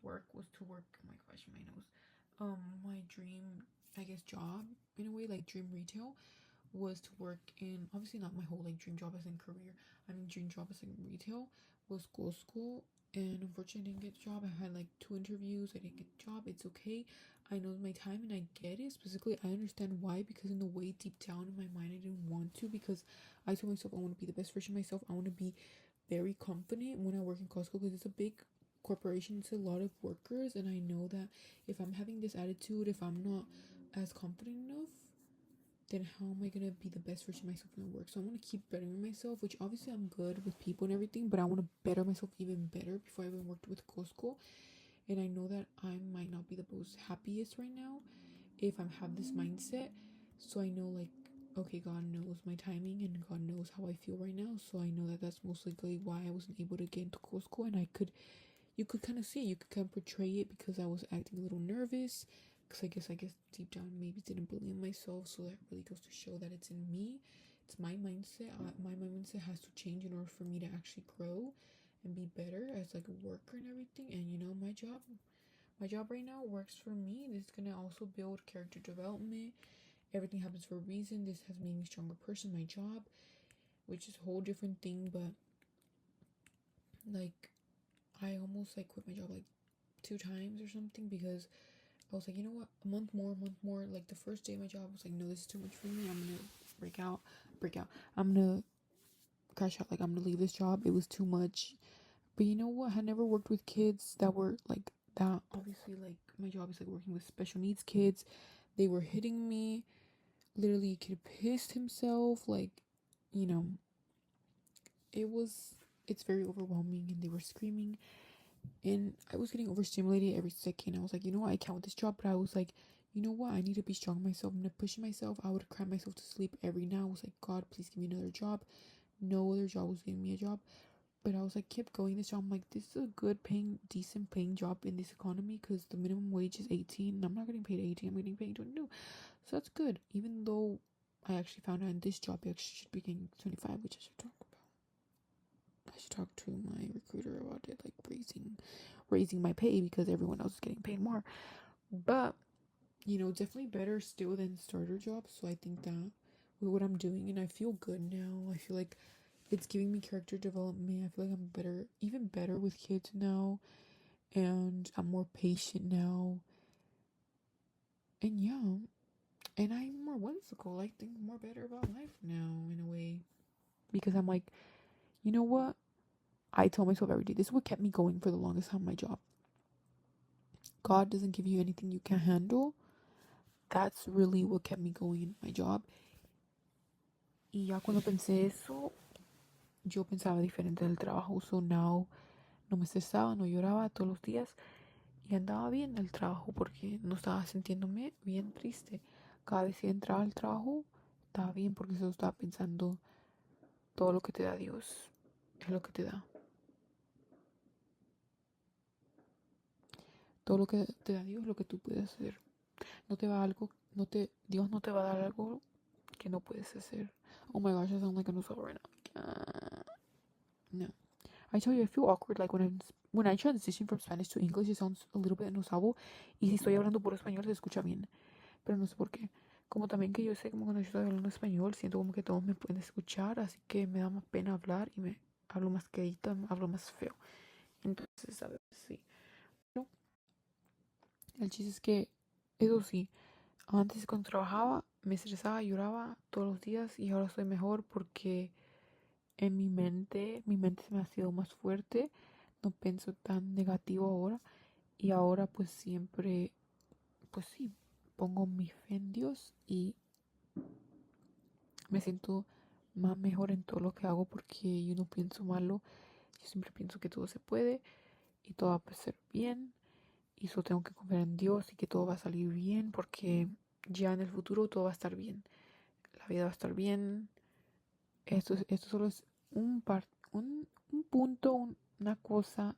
work was to work. Oh my gosh, my nose. My dream, I guess, job in a way, like dream retail, was to work in, obviously not my whole like dream job as in career. I mean, dream job as in retail was Costco, and unfortunately I didn't get the job. I had like 2 interviews. I didn't get the job. It's okay. I know my time and I get it. Specifically, I understand why, because in the way deep down in my mind I didn't want to, because I told myself I want to be the best version of myself. I want to be very confident when I work in Costco, because it's a big corporation. It's a lot of workers, and I know that if I'm having this attitude, if I'm not as confident enough, then how am I gonna be the best version of myself in the work? So I want to keep bettering myself, which obviously I'm good with people and everything, but I want to better myself even better before I even worked with Costco. And I know that I might not be the most happiest right now if I have this mindset. So I know, like, okay, God knows my timing and God knows how I feel right now. So I know that that's most likely why I wasn't able to get into Costco, and you could kind of see it, you could kind of portray it, because I was acting a little nervous, because I guess deep down maybe didn't believe in myself. So that really goes to show that it's in me. It's my mindset. My mindset has to change in order for me to actually grow and be better as like a worker and everything. And my job right now works for me. This is gonna also build character development. Everything happens for a reason. This has made me a stronger person. My job, which is a whole different thing, but like I almost like quit my job like 2 times or something, because I was like, you know what, a month more. Like the first day of my job, I was like, no, this is too much for me. I'm gonna break out. I'm gonna crash out. Like I'm gonna leave this job. It was too much. But you know what? I had never worked with kids that were like that. Obviously, like my job is like working with special needs kids. They were hitting me. Literally, a kid pissed himself. Like, you know, it was. It's very overwhelming, and they were screaming, and I was getting overstimulated every second. I was like, you know what, I can't with this job. But I was like, you know what, I need to be strong myself. I'm gonna push myself. I would cry myself to sleep every night. I was like, God, please give me another job. No other job was giving me a job. But I was like, kept going this job. I'm like, this is a good paying, decent paying job in this economy, because the minimum wage is 18 and I'm not getting paid 18. I'm getting paid 22. So that's good. Even though I actually found out in this job I actually should be getting 25, which I should talk about. I should talk to my recruiter about it, like raising my pay, because everyone else is getting paid more. But definitely better still than starter jobs. So I think that with what I'm doing, and I feel good now. I feel like it's giving me character development. I feel like I'm better, even better with kids now, and I'm more patient now. And yeah, and I'm more whimsical. I think more better about life now in a way, because I'm like, you know what? I tell myself every day, this is what kept me going for the longest time in my job. God doesn't give you anything you can't handle. That's really what kept me going in my job. Y ya cuando pensé eso, yo pensaba diferente del trabajo. So now no me estresaba, no lloraba todos los días y andaba bien en el trabajo, porque no estaba sintiéndome bien triste. Cada vez que entraba al trabajo, estaba bien, porque solo estaba pensando, todo lo que te da Dios es lo que te da. Todo lo que te da Dios es lo que tú puedes hacer. No te va algo, Dios no te va a dar algo que no puedes hacer. Oh my gosh, I sound like a nosotros right now. No. I tell you, I feel awkward like when I transition from Spanish to English, it sounds a little bit anosable. Y si estoy hablando puro español, se escucha bien. Pero no sé por qué. Como también que yo sé, como cuando yo estoy hablando español, siento como que todos me pueden escuchar, así que me da más pena hablar y me hablo más quedita, hablo más feo. Entonces, a ver, sí. Pero el chiste es que, eso sí, antes cuando trabajaba, me estresaba, lloraba todos los días, y ahora estoy mejor porque en mi mente se me ha sido más fuerte. No pienso tan negativo ahora, y ahora pues siempre, pues sí, pongo mi fe en Dios y me siento más mejor en todo lo que hago, porque yo no pienso malo. Yo siempre pienso que todo se puede y todo va a ser bien, y solo tengo que confiar en Dios y que todo va a salir bien, porque ya en el futuro todo va a estar bien, la vida va a estar bien. Esto solo es un punto, una cosa,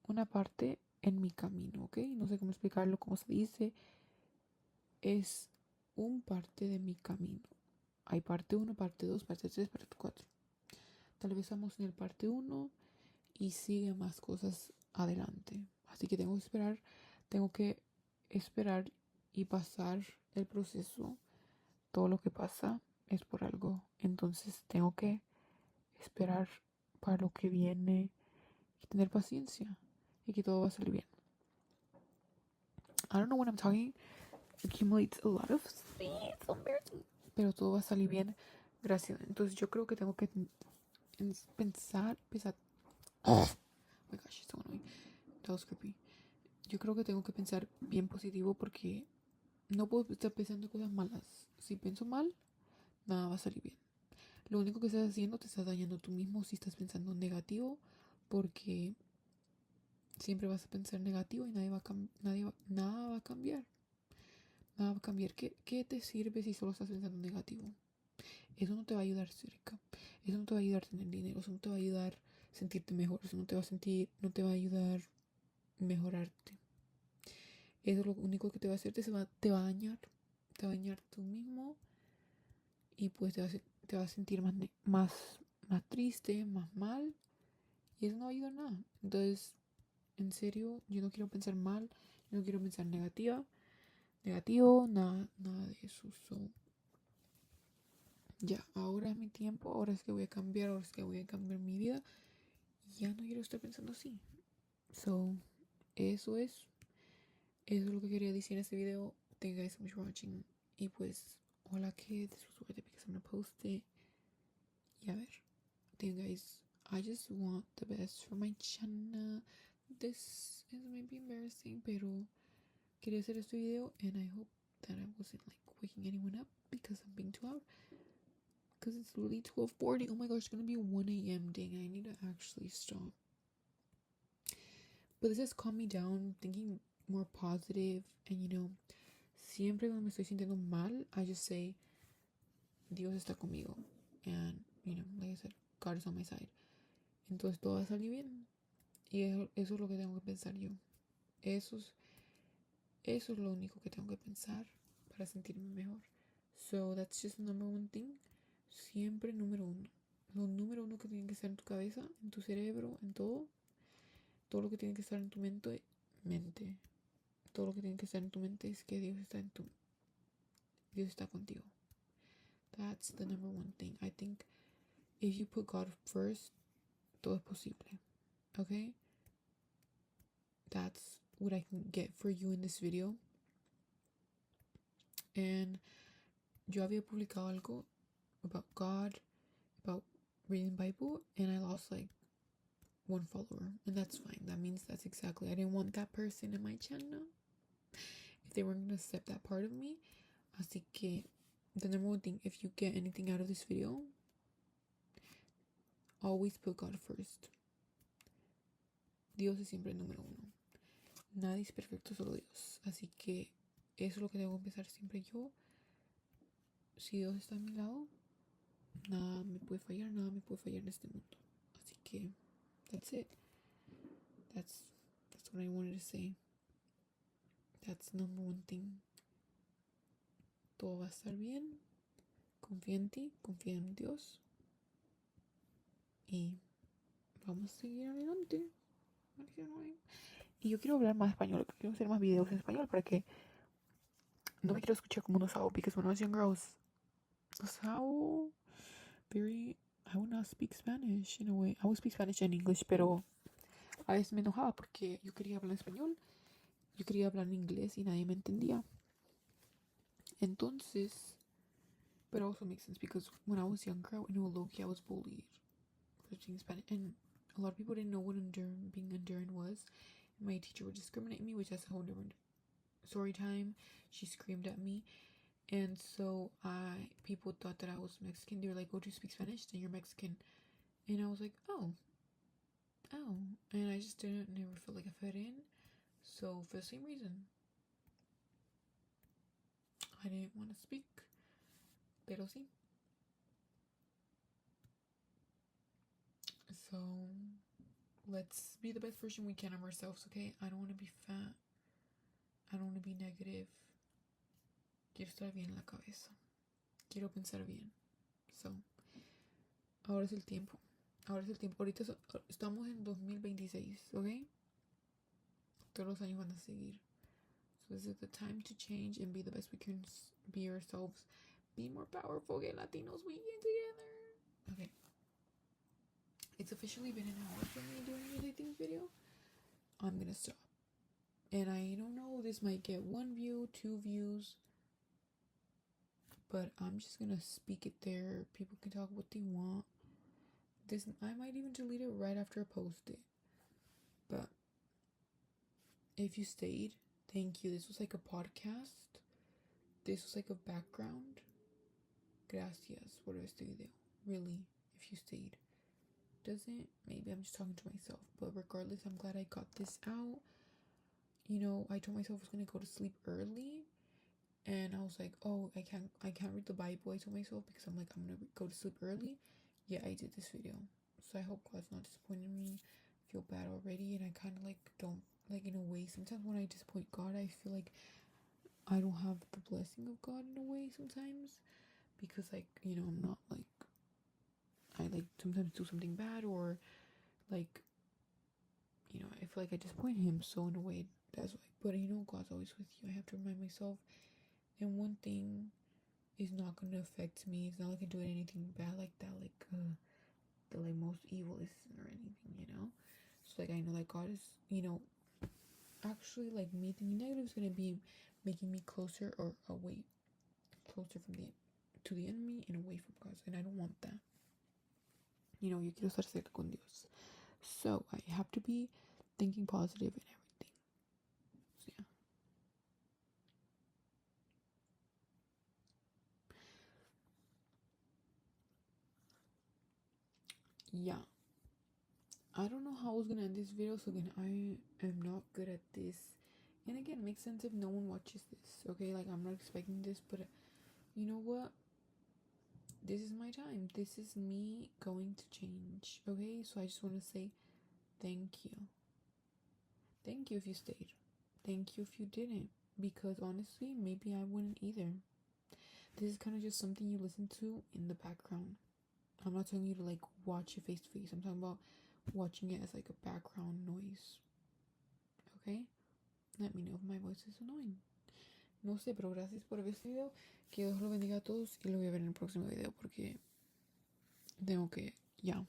una parte en mi camino, ¿ok? No sé cómo explicarlo, cómo se dice. Es un parte de mi camino. Hay parte uno, parte 2, parte 3, parte 4. Tal vez estamos en el parte uno y sigue más cosas adelante. Así que tengo que esperar, tengo que esperar y pasar el proceso, todo lo que pasa es por algo. Entonces tengo que esperar para lo que viene y tener paciencia y que todo va a salir bien. I don't know when I'm talking accumulates a lot of things, pero todo va a salir bien. Gracias. Entonces yo creo que tengo que pensar. Oh my gosh, it's so annoying. That was creepy. Yo creo que tengo que pensar bien positivo porque no puedo estar pensando cosas malas. Si pienso mal, nada va a salir bien. Lo único que estás haciendo, te estás dañando tú mismo si estás pensando negativo, porque siempre vas a pensar negativo y nada va a cambiar. Nada va a cambiar. ¿Qué te sirve si solo estás pensando negativo? Eso no te va a ayudar cerca. Eso no te va a ayudar a tener dinero. Eso no te va a ayudar a sentirte mejor. Eso no te va a ayudar a mejorarte. Eso es lo único que te va a hacer, te va a dañar. Te va a dañar tú mismo. Y pues te va a sentir más triste, más mal. Y eso no va a ayudar a nada. Entonces, en serio, yo no quiero pensar mal. Yo no quiero pensar negativo, nada de eso. So, ya, ahora es mi tiempo. Ahora es que voy a cambiar. Ahora es que voy a cambiar mi vida. Y ya no quiero estar pensando así. So, eso es. Eso es lo que quería decir en este video. Thank you guys so much for watching. Y pues, hola kids. This was worth it because I'm gonna post it. Y a ver. Thank you guys. I just want the best for my channel. This is maybe embarrassing, pero quería hacer este video and I hope that I wasn't like waking anyone up because I'm being too loud. Because it's literally 12:40. Oh my gosh, it's gonna be 1 a.m. Dang, I need to actually stop. But this has calmed me down, thinking more positive, and siempre cuando me estoy sintiendo mal, I just say, Dios está conmigo. And, like I said, God is on my side. Entonces todo va a salir bien. Y eso es lo que tengo que pensar yo. Eso es lo único que tengo que pensar para sentirme mejor. So that's just the number one thing. Siempre número uno. Lo número uno que tiene que estar en tu cabeza, en tu cerebro, en todo. Todo lo que tiene que estar en tu mente. Todo lo que tiene que estar en tu mente es que Dios está contigo. That's the number one thing. I think if you put God first, todo es posible. Okay? That's what I can get for you in this video. And yo había publicado algo about God, about reading the Bible, and I lost like 1 follower. And that's fine. That means that's exactly, I didn't want that person in my channel if they weren't going to accept that part of me. Así que the number one thing, if you get anything out of this video, always put God first. Dios es siempre el número uno. Nadie es perfecto, solo Dios. Así que eso es lo que debo empezar siempre yo. Si Dios está a mi lado, nada me puede fallar en este mundo. Así que that's it. That's what I wanted to say. That's the number one thing. Todo va a estar bien. Confía en ti, confía en Dios. Y vamos a seguir adelante. Y yo quiero hablar más español. Quiero hacer más videos en español para que no me quiero escuchar como un osao. Because when I was younger, I was osao. I would not speak Spanish in a way. I would speak Spanish and English, pero a veces me enojaba porque yo quería hablar en español. Yo quería hablar en inglés y nadie me entendía. Entonces, but it also makes sense because when I was younger, I know low-key I was bullied for speaking Spanish. And a lot of people didn't know what being enduring was. My teacher would discriminate me, which is a whole different story time. She screamed at me. And so people thought that I was Mexican. They were like, oh, do you speak Spanish? Then you're Mexican. And I was like, oh. And I just never felt like I fit in. So for the same reason, I didn't want to speak. Pero sí. So let's be the best version we can of ourselves, okay? I don't want to be fat. I don't want to be negative. Quiero estar bien en la cabeza. Quiero pensar bien. So, ahora es el tiempo. Ahorita estamos en 2026, ¿ok? Todos los años van a seguir. So this is the time to change and be the best we can be ourselves. Be more powerful. Get Latinos, we get together. Okay. It's officially been an hour for me doing this, I think, video. I'm gonna stop. And I don't know, this might get 1 view, 2 views. But I'm just gonna speak it there. People can talk what they want. This, I might even delete it right after I post it. But if you stayed, thank you. This was like a podcast. This was like a background. Gracias por este video. Really, if you stayed. Doesn't, maybe I'm just talking to myself. But regardless, I'm glad I got this out. You know, I told myself I was gonna go to sleep early. And I was like, oh, I can't read the Bible. I told myself because I'm like, I'm gonna go to sleep early. Yeah, I did this video. So I hope God's not disappointing me. I feel bad already, and I kind of like don't, like, in a way, sometimes when I disappoint God, I feel like I don't have the blessing of God in a way sometimes, because, like, you know, I'm not like, I like sometimes do something bad, or like, you know, I feel like I disappoint him. So in a way, that's why. But you know, God's always with you. I have to remind myself. And one thing is not gonna affect me. It's not like I do anything bad like that, like the like most evil is or anything, you know. So like I know that God is, you know, actually like me thinking negative is gonna be making me closer or away, closer from the enemy and away from God, and I don't want that. You know, yo quiero estar cerca con Dios, so I have to be thinking positive and everything. So yeah. I don't know how I was gonna end this video, so again, I am not good at this. And again, it makes sense if no one watches this, okay? Like, I'm not expecting this, but you know what? This is my time. This is me going to change, okay? So I just want to say thank you. Thank you if you stayed. Thank you if you didn't. Because honestly, maybe I wouldn't either. This is kind of just something you listen to in the background. I'm not telling you to, like, watch it face to face. I'm talking about watching it as, like, a background noise. Okay? Let me know if my voice is annoying. No sé, pero gracias por ver este video. Que Dios lo bendiga a todos. Y lo voy a ver en el próximo video porque tengo que, yeah.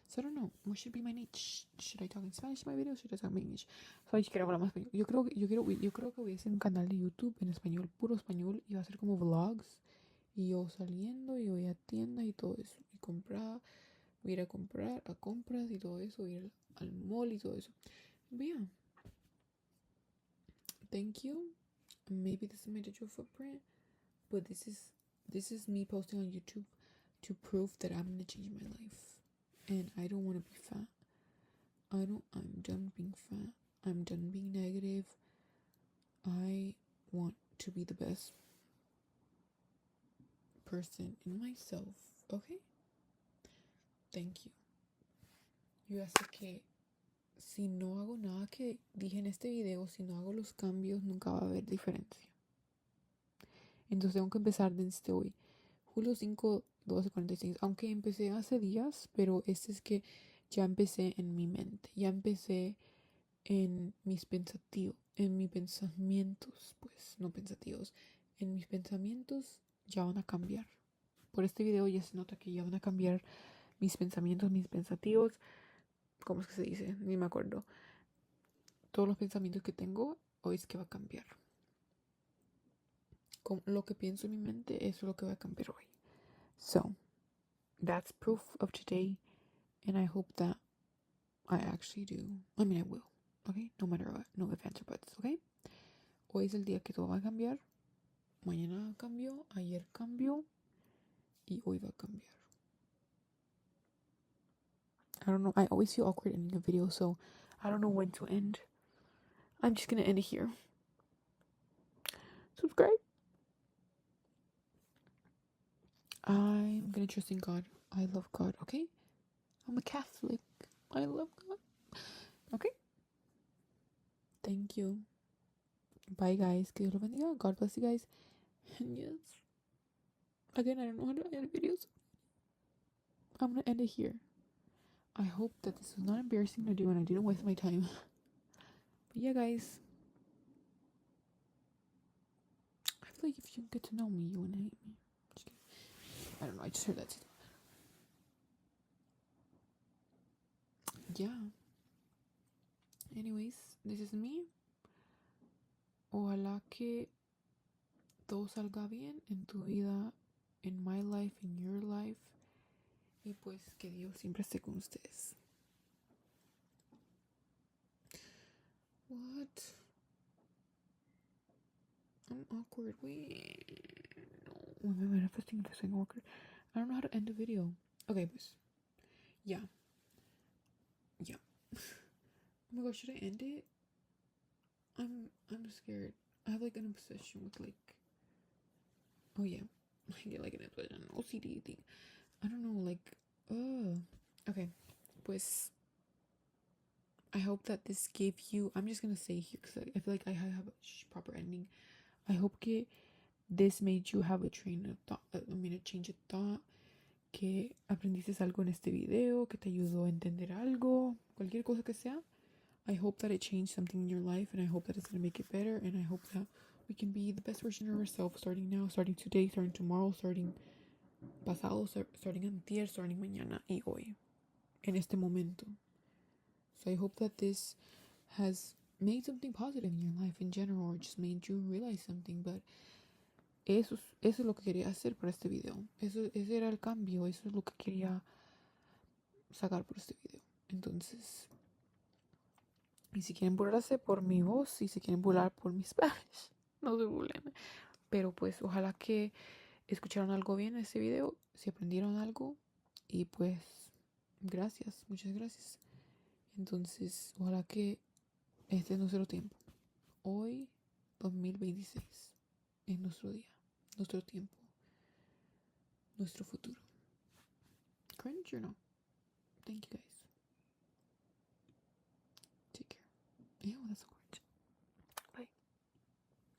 So I don't know, what should be my niche? Should I talk in Spanish in my video? Should I talk in English? So quiero hablar más español. Yo creo que voy a hacer un canal de YouTube en español, puro español, y va a ser como vlogs. Y yo saliendo y voy a tiendas y todo eso. Y comprar, voy a ir a comprar, a compras y todo eso. Voy a ir al mall y todo eso. But yeah. Thank you. Maybe this is my digital footprint, but this is me posting on YouTube to prove that I'm gonna change my life. And I don't want to be fat. I'm done being fat. I'm done being negative. I want to be the best person in myself. Okay? Thank you. Yo ya sé que si no hago nada que dije en este video, si no hago los cambios, nunca va a haber diferencia. Entonces tengo que empezar desde hoy. Julio 5, 12:46. Aunque empecé hace días, pero es que ya empecé en mi mente. Ya empecé en mis pensativos. En mis pensamientos, pues, no pensativos. En mis pensamientos ya van a cambiar. Por este video ya se nota que ya van a cambiar mis pensamientos, mis pensativos. ¿Cómo es que se dice? Ni me acuerdo. Todos los pensamientos que tengo, hoy es que va a cambiar. Con lo que pienso en mi mente, eso es lo que va a cambiar hoy. So, that's proof of today, and I hope that I actually do. I mean, I will, okay? No matter what, no ifs, ands, or buts, okay? Hoy es el día que todo va a cambiar. Mañana cambió, ayer cambió, y hoy va a cambiar. I don't know, I always feel awkward ending a video, so I don't know when to end. I'm just gonna end it here. Subscribe. I'm gonna trust in God. I love God, okay? I'm a Catholic. I love God. Okay? Thank you. Bye, guys. Que Dios los bendiga. God bless you guys. And yes. Again, I don't know how to edit videos. I'm gonna end it here. I hope that this was not embarrassing to do and I didn't waste my time. But yeah, guys. like if you get to know me, you wouldn't hate me. Just kidding. I don't know. I just heard that too. Yeah. Anyways, this is me. Ojalá que todo salga bien en tu vida, in my life, in your life. Y pues que Dios siempre esté con ustedes. What? I'm awkward. Wait. No. Wait, am I manifesting this thing awkward? I don't know how to end a video. Okay, pues. Yeah. Yeah. Oh my gosh, should I end it? I'm scared. I have like an obsession with like. Oh yeah, I get like an obsession, OCD thing. I don't know, like. Okay, pues. I hope that this gave you. I'm just gonna say here because I feel like I have a proper ending. I hope que this made you have a train of thought. A change of thought. Que aprendiste algo en este video, que te ayudó a entender algo, cualquier cosa que sea. I hope that it changed something in your life, and I hope that it's going to make it better, and I hope that we can be the best version of ourselves starting now, starting today, starting tomorrow, starting pasado, starting antier, starting mañana y hoy, en este momento. So I hope that this has made something positive in your life in general, or just made you realize something, but eso es lo que quería hacer por este video. Ese era el cambio, eso es lo que quería sacar por este video. Entonces, y si quieren burlarse por mi voz, si se quieren burlar por mis Spanish, no se burlen. Pero pues ojalá que escucharon algo bien en este video, si aprendieron algo. Y pues gracias, muchas gracias. Entonces, ojalá que este es nuestro tiempo. Hoy, 2026, es nuestro día, nuestro tiempo, nuestro futuro. Cringe or no? Thank you guys. Take care. Ew, that's so